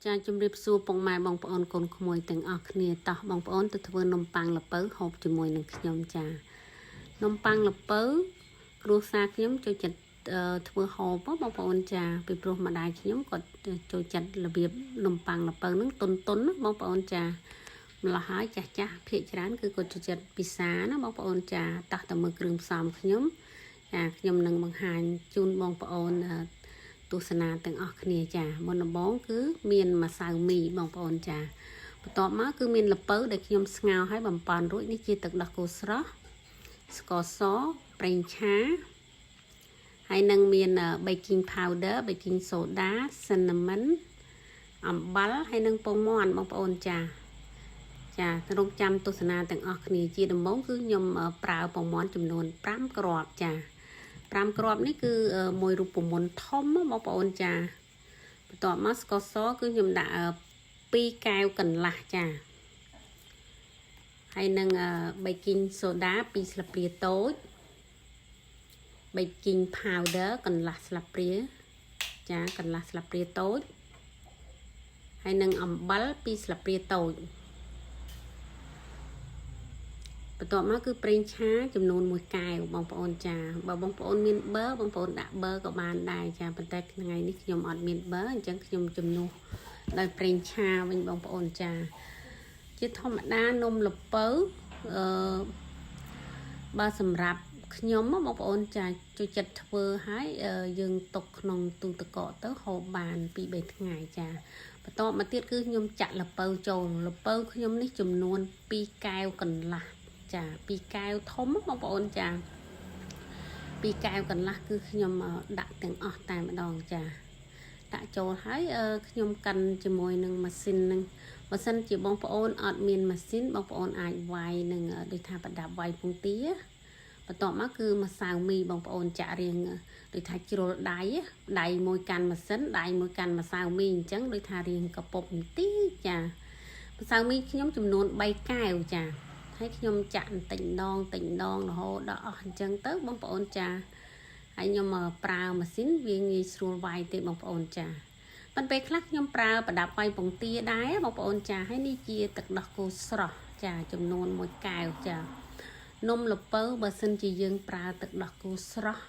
ចាជំរាបសួរពងម៉ែបងប្អូនកូនក្មួយទាំងអស់គ្នាតោះបងប្អូនទៅធ្វើនំប៉័ងល្ពៅហូបជាមួយនឹងខ្ញុំចានំប៉័ងល្ពៅគ្រួសារខ្ញុំចូលចិត្តធ្វើហូបបងប្អូនចាពីព្រោះម្ដាយខ្ញុំគាត់ចូលចិត្តរបៀបនំប៉័ងល្ពៅហ្នឹងតុនបងប្អូនចាម្ល៉េះហើយចាស់ភាគច្រើនគឺគាត់ចូលចិត្តពិសាណាបងប្អូនចាតោះតែមើលគ្រឿងផ្សំខ្ញុំចាខ្ញុំនឹងបង្ហាញជូនបងប្អូនទស្សនាទាំងអស់គ្នាចាមុនដំបូងគឺមានម្សៅមីបងប្អូនចាបន្ទាប់មកគឺមានល្ពៅដែលខ្ញុំស្ងោរឲ្យបំប៉នរួចនេះជាទឹកដោះគោស្រស់ស្ករសប្រេងឆាហើយនឹងមាន baking powder baking soda cinnamon អំបិលហើយនឹងពងមាន់បងប្អូនចារងចាំទស្សនាទាំងអស់គ្នាជាដំបូងគឺខ្ញុំប្រើពងមាន់ចំនួន5គ្រាប់ចា5គ្រាប់នេះគឺមួយរូបមន្តធំបងប្អូនចាបន្ទាប់មកស្ករសគឺខ្ញុំដាក់2កែវកន្លះចាហើយនឹង baking soda 2ស្លាបព្រាតូច baking powder កន្លះស្លាបព្រាចាកន្លះស្លាបព្រាតូចហើយនឹងអំបិល2ស្លាបព្រាតូចបន្ទាប់មកគឺប្រេងឆាចំនួន1កែវបងប្អូនចាបើបងប្អូនមានប៊ឺបងប្អូនដាក់ប៊ឺក៏បានដែរចាប៉ុន្តែថ្ងៃនេះខ្ញុំអត់មានប៊ឺអញ្ចឹងខ្ញុំជំនួសដោយប្រេងឆាវិញបងប្អូនចាជាធម្មតានំល្ពៅបើសម្រាប់ខ្ញុំបងប្អូនចាចូលចិត្តធ្វើឲ្យយើងទុកក្នុងទូទឹកកកទៅហូបបាន2-3ថ្ងៃចាបន្ទាប់មកទៀតគឺខ្ញុំចាក់ល្ពៅចូលល្ពៅខ្ញុំនេះចំនួន2កែវកន្លះចា2កែវធំបងប្អូនចា2កែវកន្លះគឺខ្ញុំដាក់ទាំងអស់តែម្ដងចាដាក់ចូលហើយខ្ញុំកិនជាមួយនឹងម៉ាស៊ីននឹងបើសិនជាបងប្អូនអត់មានម៉ាស៊ីនបងប្អូនអាចវាយនឹងដូចថាប្រដាប់វាយពងទាបន្ទាប់មកគឺម្សៅមីបងប្អូនចាក់រៀងដូចថាជ្រុលដៃមួយកាន់ម៉ាស៊ីនដៃមួយកាន់ម្សៅមីអញ្ចឹងដូចថារៀងកពុបបន្តិចចាម្សៅមីខ្ញុំចំនួន3កែវចាហើយខ្ញុំចាក់បន្តិចម្ដងរហូតដល់អស់អញ្ចឹងទៅបងប្អូនចាហើយខ្ញុំប្រើម៉ាស៊ីនវាងាយស្រួលវាយទេបងប្អូនចាប៉ុន្តែពេលខ្លះខ្ញុំប្រើប្រដាប់វាយពងទាដែរបងប្អូនចាហើយនេះជាទឹកដោះគោស្រស់ចាចំនួន1កែវចានំល្ពៅបើសិនជាយើងប្រើទឹកដោះគោស្រស់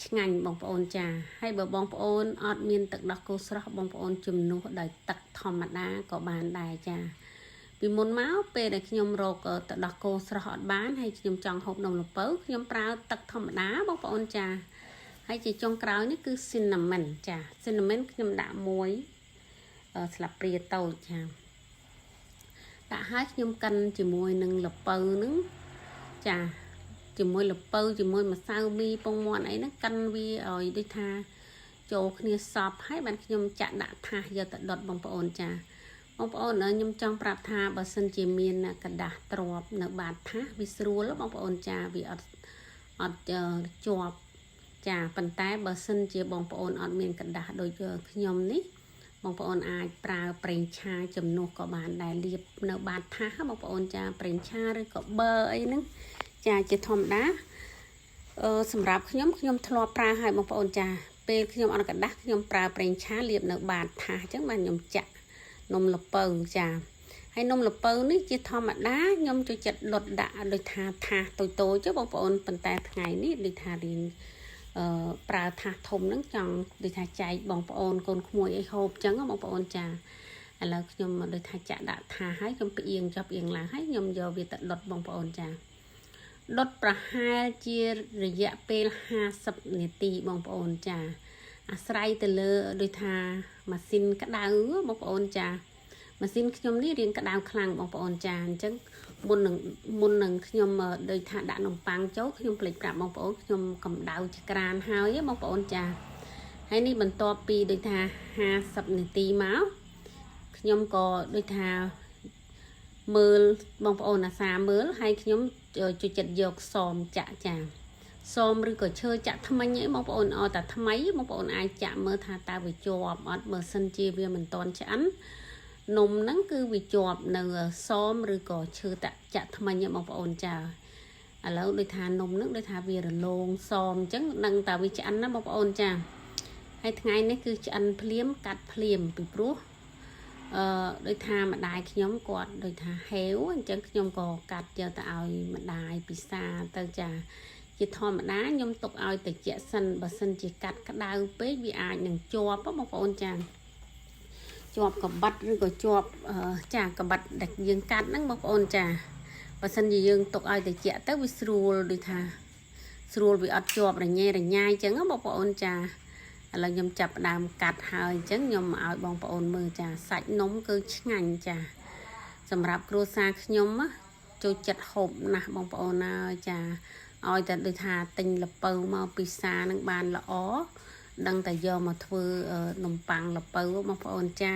ឆ្ងាញ់បងប្អូនចាហើយបើបងប្អូនអត់មានទឹកដោះគោស្រស់បងប្អូនជំនួសដោយទឹកធម្មតាក៏បានដែរចាពីមុនមកពេលដែលខ្ញុំរកទឹកដោះគោស្រស់អត់បានហើយខ្ញុំចង់ហូបនំល្ពៅខ្ញុំប្រើទឹកធម្មតាបងប្អូនចាហើយជាចុងក្រោយនេះគឺ cinnamon ចា cinnamon ខ្ញុំដាក់1ស្លាបព្រាតូចចាដាក់ឲ្យខ្ញុំកិនជាមួយនឹងល្ពៅហ្នឹងចាជាមួយល្ពៅជាមួយម្សៅមីពងមាន់អីហ្នឹងកិនវាឲ្យដូចថាចូលគ្នាសព្វហើយបានខ្ញុំចាក់ដាក់ថាសយកទៅដុតបងប្អូនចាបងប្អូនខ្ញុំចង់ប្រាប់ថាបើសិនជាមានកដាស់ទ្រាប់នៅបាតថាសវាស្រួលបងប្អូនចាវាអត់ជាប់ចាប៉ុន្តែបើសិនជាបងប្អូនអត់មានកដាស់ដូចខ្ញុំនេះបងប្អូនអាចប្រើប្រេងឆាជំនួសក៏បានដែរលាបនៅបាតថាសបងប្អូនចាប្រេងឆាឬក៏ប៊ឺអីហ្នឹងចាជាធម្មតាសម្រាប់ខ្ញុំធ្លាប់ប្រើឲ្យបងប្អូនចាពេលខ្ញុំអត់កដាស់ខ្ញុំប្រើប្រេងឆាលាបនៅបាតថាសអញ្ចឹងបានខ្ញុំចាក់នំល្ពៅចាហើយនំល្ពៅនេះជាធម្មតាខ្ញុំចូលចិត្តដុតដាក់ដូចថាថាសតូចចុះបងប្អូនប៉ុន្តែថ្ងៃនេះដូចថារៀងប្រើថាសធំហ្នឹងចង់ដូចថាចែកបងប្អូនកូនក្មួយអីហូបអញ្ចឹងបងប្អូនចាឥឡូវខ្ញុំដូចថាចាក់ដាក់ថាសហើយខ្ញុំផ្អៀងចុះផ្អៀងឡើងហើយខ្ញុំយកវាទៅដុតបងប្អូនចាដុតប្រហែលជារយៈពេល50នាទីបងប្អូនចាអាស្រ័យទៅលើដូចថាម៉ាស៊ីនក្តៅបងប្អូនចាម៉ាស៊ីនខ្ញុំនេះរៀងក្តៅខ្លាំងបងប្អូនចាអញ្ចឹងមុននឹងខ្ញុំដូចថាដាក់នំប៉័ងចូលខ្ញុំភ្លេចប្រាប់បងប្អូនខ្ញុំកម្ដៅចក្រានហើយបងប្អូនចាហើយនេះបន្ទាប់ពីដូចថា50នាទីមកខ្ញុំក៏ដូចថាមើលបងប្អូនអាសាមើលហើយខ្ញុំជួយចិត្តយកសមចាក់ចាសមឬក៏ឈើចាក់ថ្មិញអីបងប្អូនអត់តែថ្មីបងប្អូនអាចចាក់មើលថាតើវាជាប់អត់បើសិនជាវាមិនទាន់ឆ្អិននំហ្នឹងគឺវាជាប់នៅសមឬក៏ឈើចាក់ថ្មិញបងប្អូនចាឥឡូវដូចថានំហ្នឹងដូចថាវារលោងសមអញ្ចឹងដឹងតែវាឆ្អិនណាបងប្អូនចាហ ហើយថ្ងៃនេះគឺឆ្អិនភ្លាមកាត់ភ្លាមពីព្រោះដោយថាម្ដាយខ្ញុំគាត់ដោយថាហេវអញ្ចឹងខ្ញុំក៏កាត់យកទៅឲ្យម្ដាយពិសាទៅចាជាធម្មតាខ្ញុំទុកឲ្យត្រជាក់សិនបើសិនជាកាត់ក្តៅពេកវាអាចនឹងជាប់បងប្អូនចាជាប់កបិតឬក៏ជាប់ចាកបិតដែលយើងកាត់ហ្នឹងបងប្អូនចាបើសិនជាយើងទុកឲ្យត្រជាក់ទៅវាស្រួលដូចថាស្រួលវាអត់ជាប់រញ៉េរញ៉ាយអញ្ចឹងបងប្អូនចាឥឡូវខ្ញុំចាប់ផ្ដើមកាត់ហើយអញ្ចឹងខ្ញុំឲ្យបងប្អូនមើលចាសាច់នំគឺឆ្ងាញ់ចាសម្រាប់គ្រួសារខ្ញុំចូលចិត្តហូបណាស់បងប្អូនអើយចាឲ្យតែដូចថាទិញល្ពៅមកពិសានឹងបានល្អដឹងតែយកមកធ្វើនំប៉័ងល្ពៅបងប្អូនចា